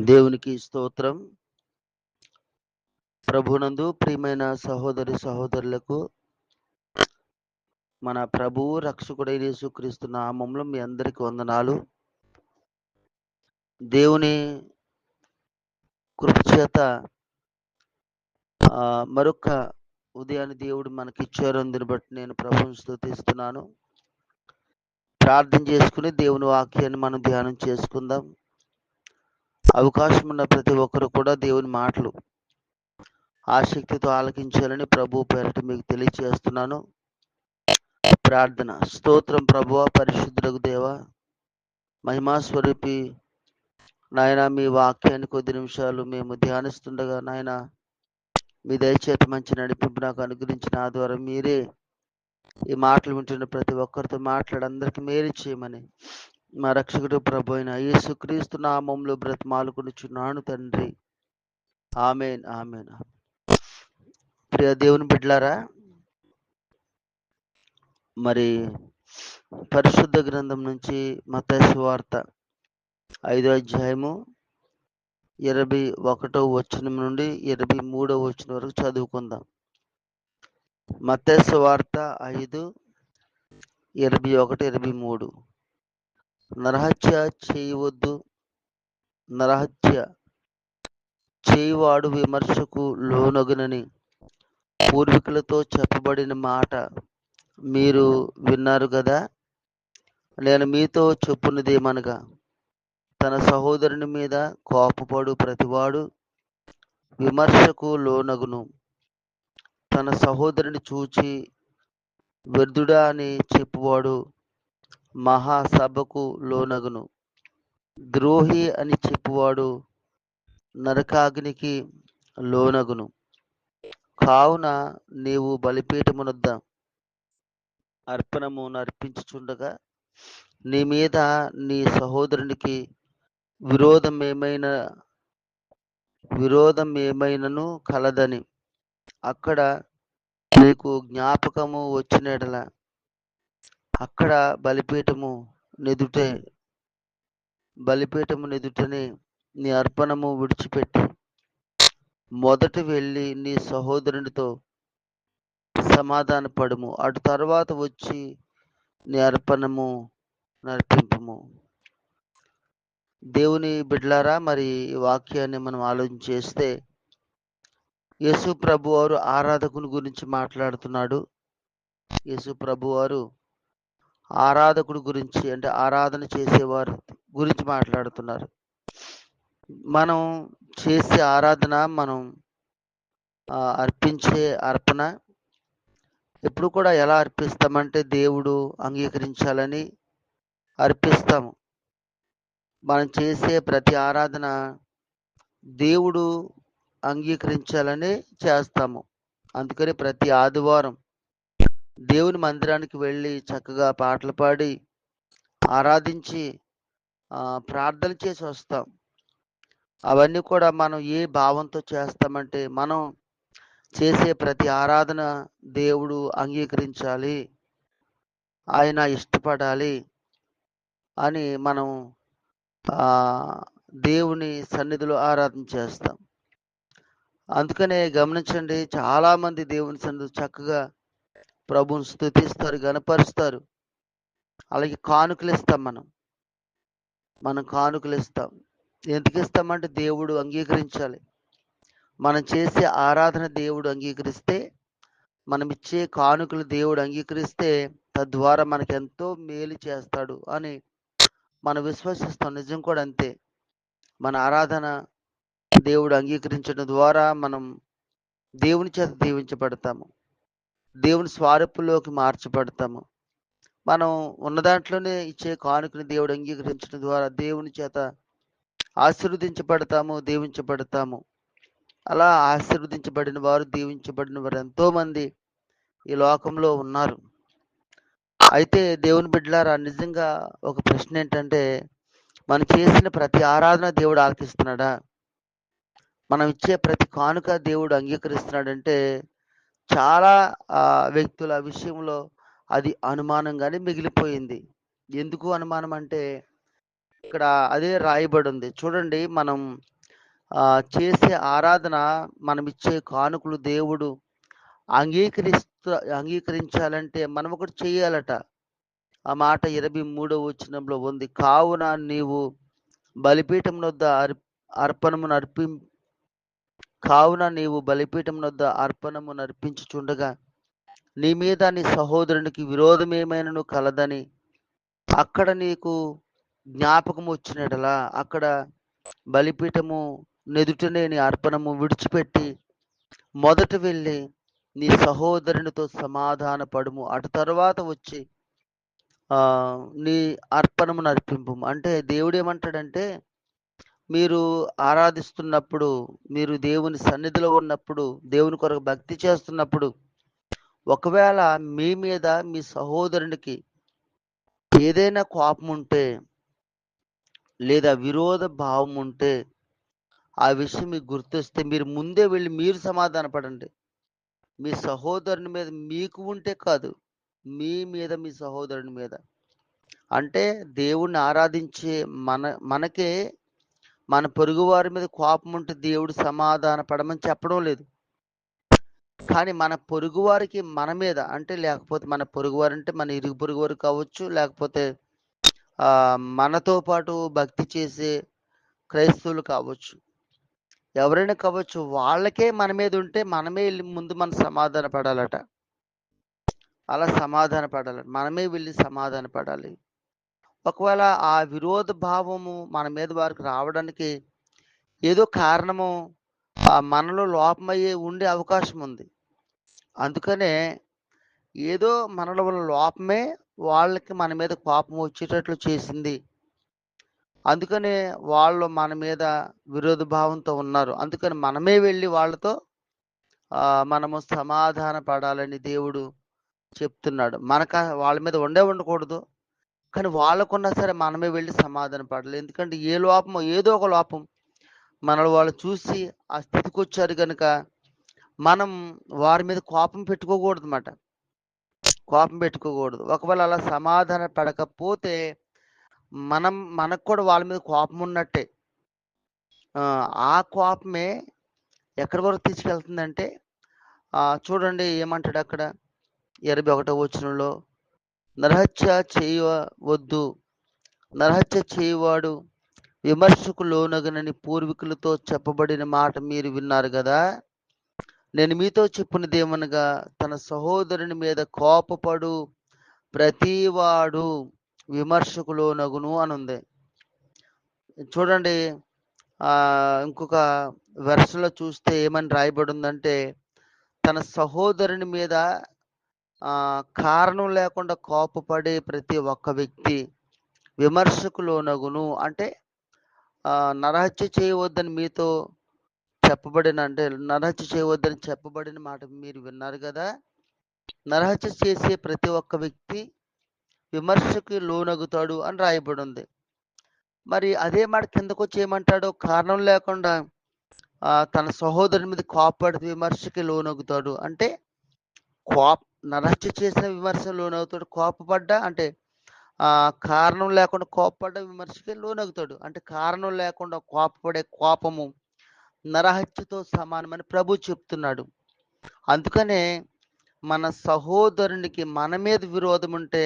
దేవునికి స్తోత్రం. ప్రభునందు ప్రియమైన సహోదరి సహోదరులకు మన ప్రభువు రక్షకుడైన యేసుక్రీస్తు నామములో మీ అందరికి వందనాలు. దేవుని కృపచేత మరొక ఉదయాన్ని దేవుడు మనకిచ్చారు. అందుని బట్టి నేను ప్రభువుని స్తుతిస్తున్నాను. ప్రార్థన చేసుకుని దేవుని వాక్యాన్ని మనం ధ్యానం చేసుకుందాం. అవకాశం ఉన్న ప్రతి ఒక్కరు కూడా దేవుని మాటలు ఆసక్తితో ఆలకించాలని ప్రభు పేరట మీకు తెలియజేస్తున్నాను. ప్రార్థన. స్తోత్రం ప్రభువా, పరిశుద్ధులకు దేవా, మహిమా స్వరూపి నాయన, మీ వాక్యాన్ని కొద్ది నిమిషాలు మేము ధ్యానిస్తుండగా నాయన మీ దయచేత మంచి నడిపింపు నాకు అనుగ్రహించిన ఆ ద్వారా మీరే ఈ మాటలు వింటున్న ప్రతి ఒక్కరితో మాట్లాడి అందరికి మేలు చేయమని మా రక్షకుడు ప్రభు అయిన యేసుక్రీస్తు నామములో బ్రతిమాలుకొనుచున్నాను తండ్రి. ఆమేన్ ఆమేన్. ప్రియ దేవుని బిడ్డలారా, మరి పరిశుద్ధ గ్రంథం నుంచి మత్తయి సువార్త 5వ అధ్యాయము 21వ వచనం నుండి 23వ వచనం వరకు చదువుకుందాం. మత్తయి సువార్త 5:21-23. నరహత్య చేయవద్దు, నరహత్య చేయువాడు విమర్శకు లోనగునని పూర్వీకులతో చెప్పబడిన మాట మీరు విన్నారు కదా. నేను మీతో చెప్పున్నదేమనగా, తన సహోదరుని మీద కోపపడు ప్రతివాడు విమర్శకు లోనగును. తన సహోదరుని చూచి వ్యర్థుడా అని చెప్పువాడు మహాసభకు లోనగును. ద్రోహి అని చెప్పువాడు నరకాగ్నికి లోనగును. కావున నీవు బలిపీఠమునొద్ద అర్పణము అర్పించుచుండగా నీ మీద నీ సహోదరునికి విరోధం ఏమైనను కలదని అక్కడ నీకు జ్ఞాపకము వచ్చినట్ల అక్కడ బలిపీఠము నెదుటనే నీ అర్పణము విడిచిపెట్టి మొదట వెళ్ళి నీ సహోదరునితో సమాధానపడుము. అటు తర్వాత వచ్చి నీ అర్పణము నర్పింపుము. దేవుని బిడ్డలారా, మరి ఈ వాక్యాన్ని మనం ఆలోచన చేస్తే యేసు ప్రభు వారు ఆరాధకుని గురించి మాట్లాడుతున్నాడు. యేసు ప్రభు వారు ఆరాధకుడి గురించి, అంటే ఆరాధన చేసేవారి గురించి మాట్లాడుతున్నారు. మనం చేసే ఆరాధన, మనం అర్పించే అర్పణ ఎప్పుడు కూడా ఎలా అర్పిస్తామంటే దేవుడు అంగీకరించాలని అర్పిస్తాము. మనం చేసే ప్రతి ఆరాధన దేవుడు అంగీకరించాలని చేస్తాము. అందుకని ప్రతి ఆదివారం దేవుని మందిరానికి వెళ్ళి చక్కగా పాటలు పాడి ఆరాధించి ప్రార్థన చేసి వస్తాం. అవన్నీ కూడా మనం ఏ భావంతో చేస్తామంటే, మనం చేసే ప్రతి ఆరాధన దేవుడు అంగీకరించాలి, ఆయన ఇష్టపడాలి అని మనం దేవుని సన్నిధిలో ఆరాధన చేస్తాం. అందుకనే గమనించండి, చాలామంది దేవుని సన్నిధిలో చక్కగా ప్రభువుని స్తుతిస్తారు, గణపరుస్తారు. అలాగే కానుకలు ఇస్తాం. మనం కానుకలు ఇస్తాం. ఎందుకు ఇస్తామంటే దేవుడు అంగీకరించాలి. మనం చేసే ఆరాధన దేవుడు అంగీకరిస్తే, మనం ఇచ్చే కానుకలు దేవుడు అంగీకరిస్తే తద్వారా మనకు ఎంతో మేలు చేస్తాడు అని మనం విశ్వసిస్తాం. నిజం కూడా అంతే. మన ఆరాధన దేవుడు అంగీకరించడం ద్వారా మనం దేవుని చేత దీవించబడతాము, దేవుని స్వరూపంలోకి మార్చబడతాము. మనం ఉన్న దాంట్లోనే ఇచ్చే కానుకని దేవుడు అంగీకరించడం ద్వారా దేవుని చేత ఆశీర్వదించబడతాము, దీవించబడతాము. అలా ఆశీర్వదించబడిన వారు, దీవించబడిన వారు ఎంతోమంది ఈ లోకంలో ఉన్నారు. అయితే దేవుని బిడ్డలారా, నిజంగా ఒక ప్రశ్న ఏంటంటే, మనం చేసిన ప్రతి ఆరాధన దేవుడు ఆలకిస్తున్నాడా? మనం ఇచ్చే ప్రతి కానుక దేవుడు అంగీకరిస్తున్నాడంటే చాలా వ్యక్తుల విషయంలో అది అనుమానంగానే మిగిలిపోయింది. ఎందుకు అనుమానం అంటే, ఇక్కడ అదే రాయబడి ఉంది. చూడండి, మనం చేసే ఆరాధన, మనం ఇచ్చే కానుకలు దేవుడు అంగీకరించాలంటే మనం ఒకటి చేయాలట. ఆ మాట 23వ వచనంలో ఉంది. కావున నీవు బలిపీఠం నొద్ద అర్పణమును అర్పిం కావున నీవు బలిపీఠం నొద్ద అర్పణమును అర్పించుచుండగా నీ మీద నీ సహోదరునికి విరోధమేమైనను కలదని అక్కడ నీకు జ్ఞాపకం వచ్చినట్లా అక్కడ బలిపీఠము నెదుటనే నీ అర్పణము విడిచిపెట్టి మొదట వెళ్ళి నీ సహోదరునితో సమాధాన పడుము, అటు తర్వాత వచ్చి నీ అర్పణమును అర్పింపు. అంటే దేవుడు ఏమంటాడంటే, మీరు ఆరాధిస్తున్నప్పుడు, మీరు దేవుని సన్నిధిలో ఉన్నప్పుడు, దేవుని కొరకు భక్తి చేస్తున్నప్పుడు, ఒకవేళ మీ మీద మీ సహోదరునికి ఏదైనా కోపం ఉంటే లేదా విరోధ భావం ఉంటే, ఆ విషయం మీకు గుర్తొస్తే మీరు ముందే వెళ్ళి మీరు సమాధాన పడండి. మీ సహోదరుని మీద మీకు ఉంటే కాదు, మీ మీద మీ సహోదరుని మీద. అంటే దేవుణ్ణి ఆరాధించే మనకే మన పొరుగు వారి మీద కోపం ఉంటే దేవుడు సమాధాన పడమని చెప్పడం లేదు. కానీ మన పొరుగు వారికి మన మీద అంటే, లేకపోతే మన పొరుగు వారు అంటే మన ఇరుగు పొరుగు వారు కావచ్చు, లేకపోతే మనతో పాటు భక్తి చేసే క్రైస్తవులు కావచ్చు, ఎవరైనా కావచ్చు, వాళ్ళకే మన మీద ఉంటే మనమే వెళ్ళి ముందు మనం సమాధాన పడాలట. అలా సమాధాన పడాలి, మనమే వెళ్ళి సమాధాన పడాలి. ఒకవేళ ఆ విరోధ భావము మన మీద వారికి రావడానికి ఏదో కారణము మనలో లోపమయ్యే ఉండే అవకాశం ఉంది. అందుకనే ఏదో మనలో ఉన్న లోపమే వాళ్ళకి మన మీద కోపం వచ్చేటట్లు చేసింది. అందుకనే వాళ్ళు మన మీద విరోధ భావంతో ఉన్నారు. అందుకని మనమే వెళ్ళి వాళ్ళతో మనము సమాధాన పడాలని దేవుడు చెప్తున్నాడు. వాళ్ళ మీద ఉండకూడదు, కానీ వాళ్ళకున్నా సరే మనమే వెళ్ళి సమాధాన పడాలి. ఎందుకంటే ఏ లోపమో ఏదో ఒక లోపం మనల్ని వాళ్ళు చూసి ఆ స్థితికి వచ్చారు కనుక మనం వారి మీద కోపం పెట్టుకోకూడదు అన్నమాట. కోపం పెట్టుకోకూడదు. ఒకవేళ అలా సమాధాన పడకపోతే మనకు కూడా వాళ్ళ మీద కోపం ఉన్నట్టే. ఆ కోపమే ఎక్కడి వరకు తీసుకెళ్తుందంటే, చూడండి ఏమంటాడు అక్కడ 21వ వచనంలో, నరహత్య చేయవద్దు, నరహత్య చేయవాడు విమర్శకు లోనగనని పూర్వీకులతో చెప్పబడిన మాట మీరు విన్నారు కదా. నేను మీతో చెప్పున్నదేమనగా, తన సహోదరుని మీద కోపపడు ప్రతివాడు విమర్శకు లోనగును అని ఉంది. చూడండి, ఇంకొక వెర్సలో చూస్తే ఏమని రాయబడి ఉందంటే, తన సహోదరుని మీద కారణం లేకుండా కోపపడే ప్రతి ఒక్క వ్యక్తి విమర్శకు లోనగును. అంటే నరహత్య చేయవద్దని మీతో చెప్పబడిన, అంటే నరహత్య చేయవద్దని చెప్పబడిన మాట మీరు విన్నారు కదా. నరహత్య చేసే ప్రతి ఒక్క వ్యక్తి విమర్శకు లోనగుతాడు అని రాయబడి ఉంది. మరి అదే మాట కిందకు వచ్చి ఏమంటాడు, కారణం లేకుండా తన సహోదరుని మీద కోపపడి విమర్శకి లోనగుతాడు. అంటే నరహత్య చేసిన విమర్శ లోనవుతాడు. కోపపడ్డా అంటే కారణం లేకుండా కోపపడ్డ విమర్శకి లోనగుతాడు. అంటే కారణం లేకుండా కోపపడే కోపము నరహత్యతో సమానమని ప్రభు చెప్తున్నాడు. అందుకనే మన సహోదరునికి మన మీద విరోధం ఉంటే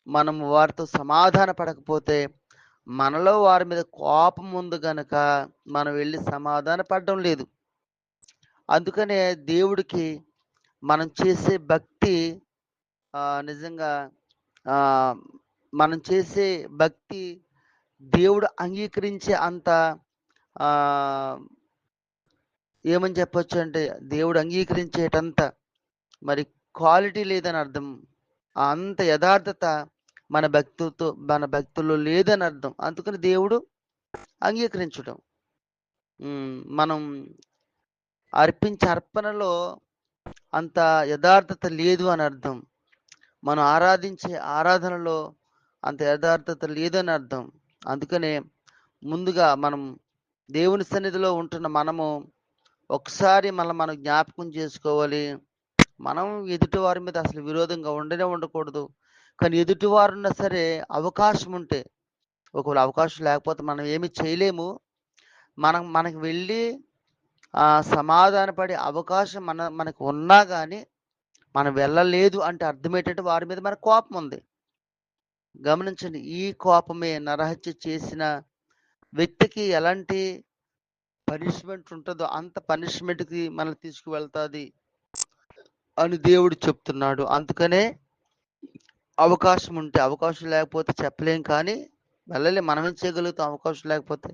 మనం వారితో సమాధాన పడకపోతే మనలో వారి మీద కోపం ఉంది గనక మనం వెళ్ళి సమాధాన పడడం లేదు. అందుకనే దేవుడికి మనం చేసే భక్తి నిజంగా మనం చేసే భక్తి దేవుడు అంగీకరించే అంత ఏమని చెప్పొచ్చు అంటే, దేవుడు అంగీకరించేటంత మరి క్వాలిటీ లేదని అర్థం. అంత యథార్థత మన భక్తుల్లో లేదని అర్థం. అందుకని దేవుడు అంగీకరించడం. మనం అర్పించే అర్పణలో అంత యథార్థత లేదు అని అర్థం. మనం ఆరాధించే ఆరాధనలో అంత యథార్థత లేదని అర్థం. అందుకనే ముందుగా మనం దేవుని సన్నిధిలో ఉంటున్న మనము ఒకసారి మనం జ్ఞాపకం చేసుకోవాలి. మనం ఎదుటివారి మీద అసలు విరోధంగా ఉండకూడదు. కానీ ఎదుటివారున్నా సరే అవకాశం ఉంటే ఒకవేళ అవకాశం లేకపోతే మనం ఏమి చేయలేము. మనకి వెళ్ళి సమాధానపడే అవకాశం మనకు ఉన్నా గాని మనం వెళ్ళలేదు అంటే అర్థం ఏంటంటే వారి మీద మనకు కోపం ఉంది. గమనించండి. ఈ కోపమే నరహత్య చేసిన వ్యక్తికి ఎలాంటి పనిష్మెంట్ ఉంటదో అంత పనిష్మెంట్‌కి మనల్ని తీసుకువెళ్తాది అని దేవుడు చెప్తున్నాడు. అందుకనే అవకాశం ఉంటే, అవకాశం లేకపోతే చెప్పలేం కానీ వెళ్ళలేం. మనమేం చేయగలుగుతాం అవకాశం లేకపోతే?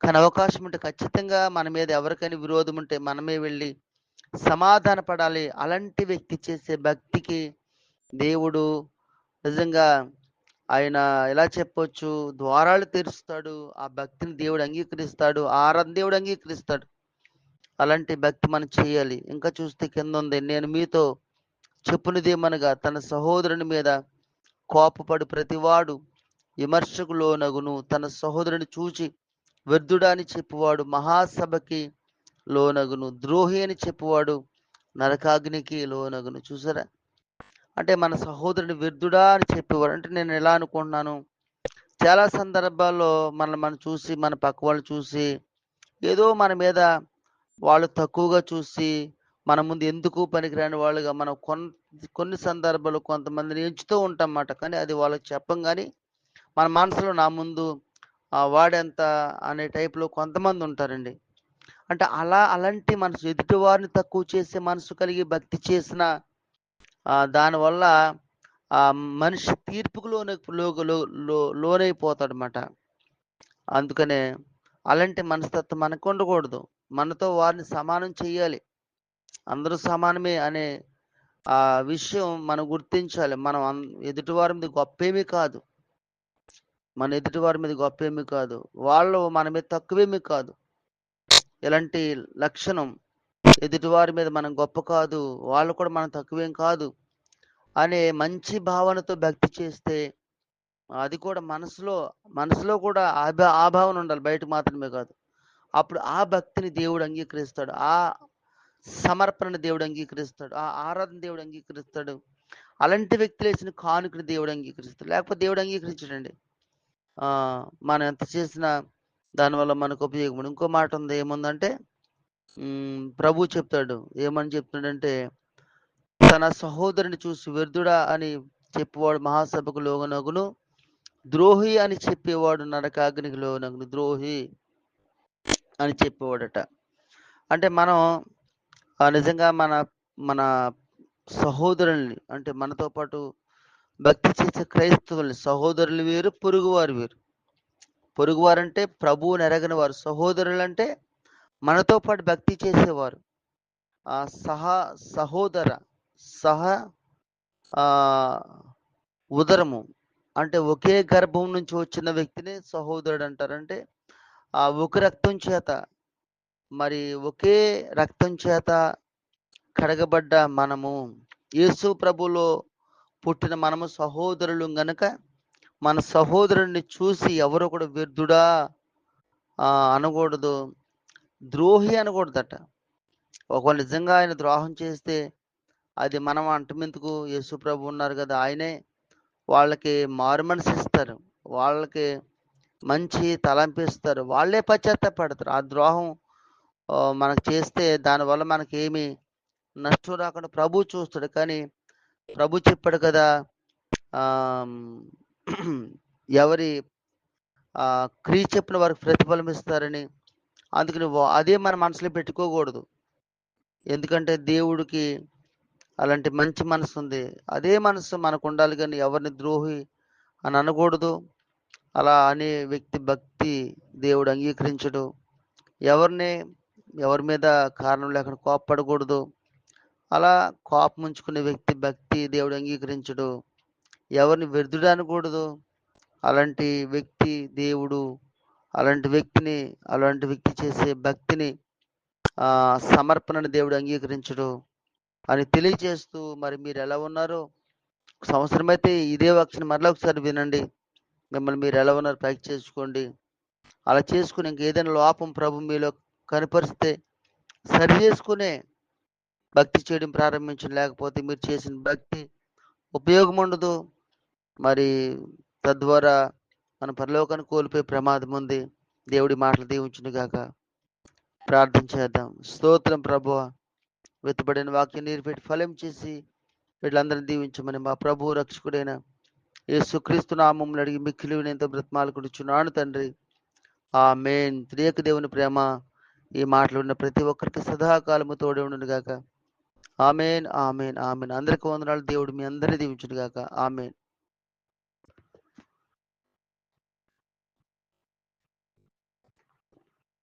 కానీ అవకాశం ఉంటే ఖచ్చితంగా మన మీద ఎవరికైనా విరోధం ఉంటే మనమే వెళ్ళి సమాధాన పడాలి. అలాంటి వ్యక్తి చేసే భక్తికి దేవుడు నిజంగా ఆయన ఎలా చెప్పొచ్చు, ద్వారాలు తెరుస్తాడు. ఆ భక్తిని దేవుడు అంగీకరిస్తాడు. ఆరాధన దేవుడు అంగీకరిస్తాడు. అలాంటి భక్తి మనం చేయాలి. ఇంకా చూస్తే కిందుంది, నేను మీతో చెప్పునిదేమనగా తన సహోదరుని మీద కోపపడు ప్రతివాడు విమర్శకు లోనగును. తన సహోదరుని చూచి వ్యర్థుడా అని చెప్పువాడు మహాసభకి లోనగును. ద్రోహి అని చెప్పువాడు నరకాగ్నికి లోనగును. చూసారా? అంటే మన సహోదరుని వ్యర్థుడా అని చెప్పేవాడు. అంటే నేను ఎలా అనుకుంటున్నాను, చాలా సందర్భాల్లో మనం చూసి, మన పక్క వాళ్ళు చూసి ఏదో మన మీద వాళ్ళు తక్కువగా చూసి మన ముందు ఎందుకు పనికిరాని వాళ్ళుగా మనం కొన్ని సందర్భాల్లో కొంతమందిని ఎంచుతూ ఉంటాం మాట. కానీ అది వాళ్ళకి చెప్పం గానీ మన మనసులో నా ముందు వాడెంత అనే టైప్‌లో కొంతమంది ఉంటారండి. అంటే అలాంటి మనసు, ఎదుటివారిని తక్కువ చేసే మనసు కలిగి భక్తి చేసిన దానివల్ల మనిషి తీర్పుకు లోనైపోతాడనమాట. అందుకనే అలాంటి మనస్తత్వం మనకు ఉండకూడదు. మనతో వారిని సమానం చేయాలి. అందరూ సమానమే అనే విషయం మనం గుర్తించాలి. మనం ఎదుటివారి మీద గొప్పేమీ కాదు. మన ఎదుటివారి మీద గొప్పేమీ కాదు. వాళ్ళు మన మీద తక్కువేమీ కాదు. ఇలాంటి లక్షణం, ఎదుటివారి మీద మనం గొప్ప కాదు, వాళ్ళు కూడా మనం తక్కువేం కాదు అనే మంచి భావనతో భక్తి చేస్తే అది కూడా మనసులో కూడా ఆ భావన ఉండాలి. బయటకు మాత్రమే కాదు. అప్పుడు ఆ భక్తిని దేవుడు అంగీకరిస్తాడు. ఆ సమర్పణను దేవుడు అంగీకరిస్తాడు. ఆ ఆరాధన దేవుడు అంగీకరిస్తాడు. అలాంటి వ్యక్తులు వేసిన కానుకని దేవుడు అంగీకరిస్తాడు. లేకపోతే దేవుడు అంగీకరించడండి. మనం ఎంత చేసినా దానివల్ల మనకు ఉపయోగం. ఇంకో మాట ఉంది. ఏముందంటే ప్రభు చెప్తాడు. ఏమని చెప్తున్నాడంటే, తన సహోదరుని చూసి వ్యర్థుడా అని చెప్పేవాడు మహాసభకు లోనగును. ద్రోహి అని చెప్పేవాడు నరకాగ్నికి లోనగును. ద్రోహి అని చెప్పేవాడట. అంటే మనం నిజంగా మన సహోదరుల్ని, అంటే మనతో పాటు భక్తి చేసే క్రైస్తవుల్ని, సహోదరులు వేరు, పొరుగువారు వేరు. పొరుగువారంటే ప్రభువుని ఎరగని వారు. సహోదరులంటే మనతో పాటు భక్తి చేసేవారు. సహోదర ఉదరము అంటే ఒకే గర్భం నుంచి వచ్చిన వ్యక్తిని సహోదరుడు అంటారు. అంటే ఒక రక్తం చేత, మరి ఒకే రక్తం చేత కడగబడ్డ మనము, యేసు ప్రభులో పుట్టిన మనము సహోదరులు గనక మన సహోదరుడిని చూసి ఎవరో కూడా వ్యర్థుడా అనకూడదు, ద్రోహి అనకూడదట. ఒకవేళ నిజంగా ఆయన ద్రోహం చేస్తే అది మనం అంటమెందుకు? యేసు ప్రభు ఉన్నారు కదా, ఆయనే వాళ్ళకి మారుమనసు ఇస్తారు. వాళ్ళకి మంచి తలంపిస్తారు. వాళ్ళే పశ్చాత్తాపడతారు. ఆ ద్రోహం మనకు చేస్తే దానివల్ల మనకేమి నష్టం రాకుండా ప్రభు చూస్తాడు. కానీ ప్రభు చెప్పాడు కదా, ఎవరి క్రియ చెప్పిన వారికి ప్రతిఫలం ఇస్తారని. అందుకని అదే మన మనసులో పెట్టుకోకూడదు. ఎందుకంటే దేవుడికి అలాంటి మంచి మనసు ఉంది. అదే మనసు మనకు ఉండాలి కానీ ఎవరిని ద్రోహి అని అనకూడదు. అలా అనే వ్యక్తి భక్తి దేవుడు అంగీకరించడు. ఎవరి మీద కారణం లేకుండా కోపపడకూడదు. అలా కోపం ఉంచుకునే వ్యక్తి భక్తి దేవుడు అంగీకరించడు. ఎవరిని వ్యర్థుడు అనకూడదు. అలాంటి వ్యక్తి దేవుడు అలాంటి వ్యక్తి చేసే భక్తిని సమర్పణను దేవుడు అంగీకరించడు అని తెలియజేస్తూ, మరి మీరు ఎలా ఉన్నారో అవసరమైతే ఇదే వాక్యం మరలా ఒకసారి వినండి. మిమ్మల్ని మీరు ఎలా ఉన్నారు పైకి చేసుకోండి. అలా చేసుకుని ఇంకేదైనా లోపం ప్రభు మీలో కనపరిస్తే సరి చేసుకునే భక్తి చేయడం ప్రారంభించండి. లేకపోతే మీరు చేసిన భక్తి ఉపయోగం ఉండదు. మరి తద్వారా మన పరలోకాన్ని కోల్పోయే ప్రమాదం ఉంది. దేవుడి మాటలు దీవించును గాక. ప్రార్థన చేద్దాం. స్తోత్రం ప్రభువ, వెతుబడిన వాక్యం నీరు పెట్టి ఫలం చేసి వీళ్ళందరినీ దీవించమని మా ప్రభు రక్షకుడైన యేసుక్రీస్తు నామములో అడిగి మిక్కిలి వినయంతో బ్రతిమాలుకొనుచున్నాను తండ్రి. ఆమేన్. త్రియక దేవుని ప్రేమ ఈ మాటలు ఉన్న ప్రతి ఒక్కరికి సదాకాలము తోడే ఉండును గాక. ఆమేన్, ఆమేన్, ఆమేన్. అందరికీ వందనాలు. దేవుడు మీ అందరినీ దీవించును గాక. ఆమేన్.